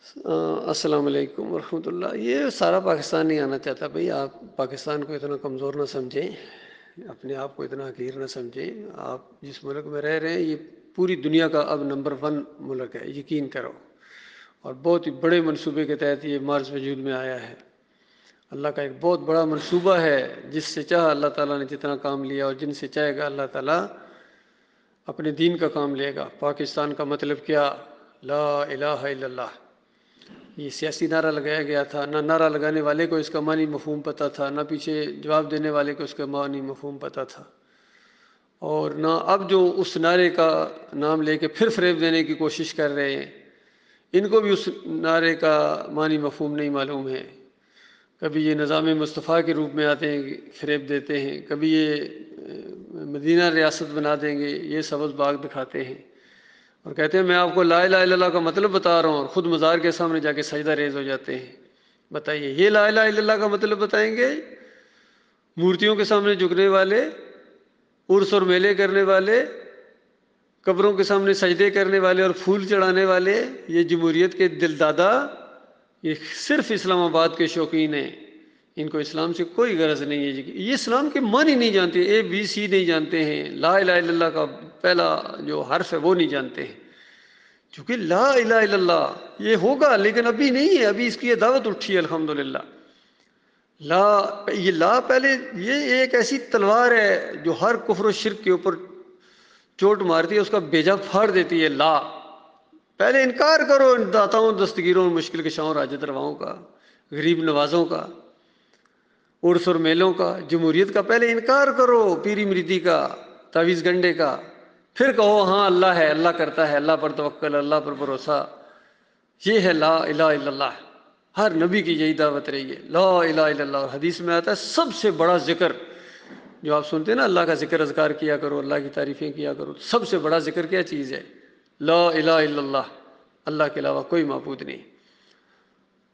السلام علیکم ورحمۃ اللہ۔ یہ سارا پاکستان نہیں آنا چاہتا بھائی، آپ پاکستان کو اتنا کمزور نہ سمجھیں، اپنے آپ کو اتنا حقیر نہ سمجھیں۔ آپ جس ملک میں رہ رہے ہیں یہ پوری دنیا کا اب نمبر 1 ملک ہے، یقین کرو، اور بہت ہی بڑے منصوبے کے تحت یہ مارس وجود میں آیا ہے۔ اللہ کا ایک بہت بڑا منصوبہ ہے، جس سے چاہا اللہ تعالیٰ نے جتنا کام لیا، اور جن سے چاہے گا اللہ تعالیٰ اپنے دین کا کام لے گا۔ پاکستان کا مطلب کیا؟ لا الہ الا اللہ۔ یہ سیاسی نعرہ لگایا گیا تھا، نہ نعرہ لگانے والے کو اس کا معنی مفہوم پتہ تھا، نہ پیچھے جواب دینے والے کو اس کا معنی مفہوم پتہ تھا، اور نہ اب جو اس نعرے کا نام لے کے پھر فریب دینے کی کوشش کر رہے ہیں، ان کو بھی اس نعرے کا معنی مفہوم نہیں معلوم ہے۔ کبھی یہ نظام مصطفیٰ کے روپ میں آتے ہیں، فریب دیتے ہیں، کبھی یہ مدینہ ریاست بنا دیں گے، یہ سبز باغ دکھاتے ہیں، اور کہتے ہیں میں آپ کو لا الہ الا اللہ کا مطلب بتا رہا ہوں، اور خود مزار کے سامنے جا کے سجدہ ریز ہو جاتے ہیں۔ بتائیے، یہ لا الہ الا اللہ کا مطلب بتائیں گے؟ مورتیوں کے سامنے جھکنے والے، عرس اور میلے کرنے والے، قبروں کے سامنے سجدے کرنے والے اور پھول چڑھانے والے، یہ جمہوریت کے دل دادا، یہ صرف اسلام آباد کے شوقین ہیں، ان کو اسلام سے کوئی غرض نہیں ہے۔ یہ اسلام کے معنی نہیں جانتے، ABC نہیں جانتے ہیں، لا الہ الا اللہ کا پہلا جو حرف ہے وہ نہیں جانتے ہیں، چونکہ لا الہ الا اللہ یہ ہوگا لیکن ابھی نہیں ہے، ابھی اس کی یہ دعوت اٹھی ہے الحمدللہ۔ یہ لا پہلے، یہ ایک ایسی تلوار ہے جو ہر کفر و شرک کے اوپر چوٹ مارتی ہے، اس کا بیجا پھاڑ دیتی ہے۔ لا، پہلے انکار کرو ان داتاؤں، دستگیروں، مشکل کشاؤں، راجت رواؤں کا، غریب نوازوں کا، عرس اور میلوں کا، جمہوریت کا پہلے انکار کرو، پیری مریدی کا، تعویذ گنڈے کا، پھر کہو ہاں اللہ ہے، اللہ کرتا ہے، اللہ پر توکل، اللہ پر بھروسہ۔ یہ ہے لا الہ الا اللہ۔ ہر نبی کی یہی دعوت رہی ہے، لا الہ الا اللہ۔ اور حدیث میں آتا ہے سب سے بڑا ذکر جو آپ سنتے ہیں نا، اللہ کا ذکر اذکار کیا کرو، اللہ کی تعریفیں کیا کرو، سب سے بڑا ذکر کیا چیز ہے؟ لا الہ الا اللہ، اللہ کے علاوہ کوئی معبود نہیں۔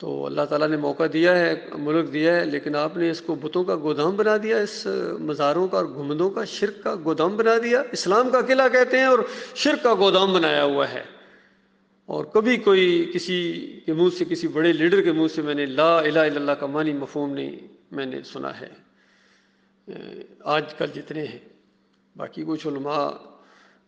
تو اللہ تعالیٰ نے موقع دیا ہے، ملک دیا ہے، لیکن آپ نے اس کو بتوں کا گودام بنا دیا، اس مزاروں کا اور گنبدوں کا، شرک کا گودام بنا دیا۔ اسلام کا قلعہ کہتے ہیں اور شرک کا گودام بنایا ہوا ہے۔ اور کبھی کوئی کسی کے منہ سے، کسی بڑے لیڈر کے منہ سے میں نے لا الہ الا اللہ کا معنی مفہوم نہیں میں نے سنا ہے آج کل جتنے ہیں۔ باقی کچھ علماء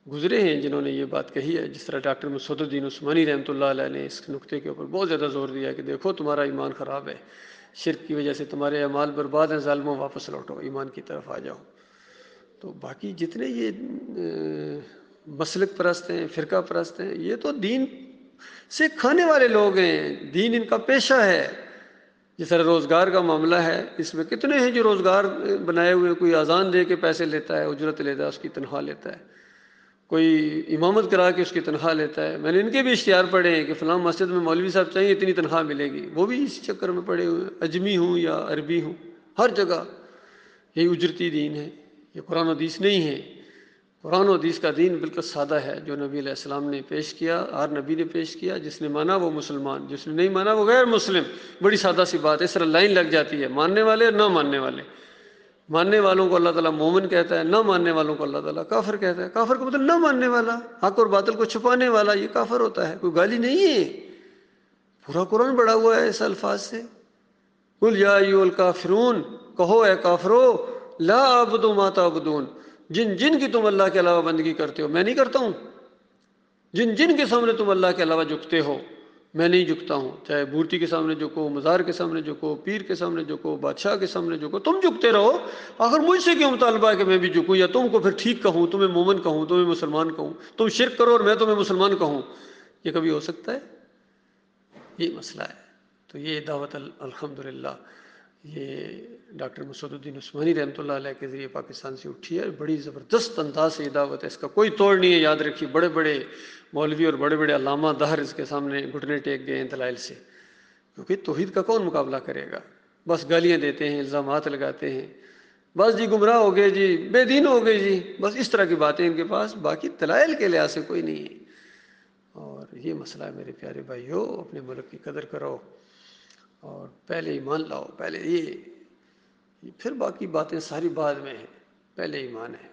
گزرے ہیں جنہوں نے یہ بات کہی ہے، جس طرح ڈاکٹر مسعود الدین عثمانی رحمۃ اللہ علیہ نے اس نقطے کے اوپر بہت زیادہ زور دیا کہ دیکھو تمہارا ایمان خراب ہے، شرک کی وجہ سے تمہارے اعمال برباد ہیں، ظالموں واپس لوٹو، ایمان کی طرف آ جاؤ۔ تو باقی جتنے یہ مسلک پرست ہیں، فرقہ پرست ہیں، یہ تو دین سے کھانے والے لوگ ہیں، دین ان کا پیشہ ہے۔ جس طرح روزگار کا معاملہ ہے، اس میں کتنے ہیں جو روزگار بنائے ہوئے، کوئی اذان دے کے پیسے لیتا ہے، اجرت لیتا ہے، اس کی تنخواہ لیتا ہے، کوئی امامت کرا کے اس کی تنخواہ لیتا ہے۔ میں نے ان کے بھی اشتہار پڑھے ہیں کہ فلاں مسجد میں مولوی صاحب چاہیے، اتنی تنخواہ ملے گی، وہ بھی اس چکر میں پڑے ہوئے، اجمی ہوں یا عربی ہوں، ہر جگہ یہی اجرتی دین ہے، یہ قرآن و حدیث نہیں ہے۔ قرآن و حدیث کا دین بالکل سادہ ہے، جو نبی علیہ السلام نے پیش کیا، ہر نبی نے پیش کیا، جس نے مانا وہ مسلمان، جس نے نہیں مانا وہ غیر مسلم۔ بڑی سادہ سی بات ہے، اس طرح لائن لگ جاتی ہے، ماننے والے اور نہ ماننے والے۔ ماننے والوں کو اللہ تعالیٰ مومن کہتا ہے، نہ ماننے والوں کو اللہ تعالیٰ کافر کہتا ہے۔ کافر کو مطلب نہ ماننے والا، حق اور باطل کو چھپانے والا، یہ کافر ہوتا ہے، کوئی گالی نہیں ہے۔ پورا قرآن بڑا ہوا ہے اس الفاظ سے، قل یا ایھا الکافرون، کہو اے کافرو، لا اعبد ما تعبدون، جن جن کی تم اللہ کے علاوہ بندگی کرتے ہو میں نہیں کرتا ہوں، جن جن کے سامنے تم اللہ کے علاوہ جھکتے ہو میں نہیں جھکتا ہوں، چاہے مورتی کے سامنے جھکو، مزار کے سامنے جھکو، پیر کے سامنے جھکو، بادشاہ کے سامنے جھکو، تم جھکتے رہو۔ آخر مجھ سے کیوں مطالبہ ہے کہ میں بھی جھکوں، یا تم کو پھر ٹھیک کہوں، تمہیں مومن کہوں، تمہیں مسلمان کہوں، تم شرک کرو اور میں تمہیں مسلمان کہوں؟ یہ کبھی ہو سکتا ہے؟ یہ مسئلہ ہے۔ تو یہ دعوت الحمدللہ یہ ڈاکٹر مسعود الدین عثمانی رحمۃ اللہ علیہ کے ذریعے پاکستان سے اٹھی ہے، بڑی زبردست انداز سے یہ دعوت ہے، اس کا کوئی توڑ نہیں ہے۔ یاد رکھیے، بڑے بڑے مولوی اور بڑے بڑے علامہ دہر اس کے سامنے گھٹنے ٹیک گئے ہیں دلائل سے، کیونکہ توحید کا کون مقابلہ کرے گا؟ بس گالیاں دیتے ہیں، الزامات لگاتے ہیں، بس جی گمراہ ہو گئے جی، بے دین ہو گئے جی، بس اس طرح کی باتیں ان کے پاس، باقی دلائل کے لحاظ سے کوئی نہیں ہے۔ اور یہ مسئلہ ہے میرے پیارے بھائیو، اپنے ملک کی قدر کرو اور پہلے ایمان لاؤ، پہلے یہ پھر باقی باتیں ساری بعد میں ہیں، پہلے ایمان ہے۔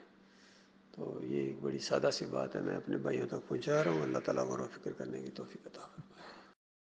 تو یہ ایک بڑی سادہ سی بات ہے، میں اپنے بھائیوں تک پہنچا رہا ہوں۔ اللہ تعالیٰ غور و فکر کرنے کی توفیق عطا فرمائے۔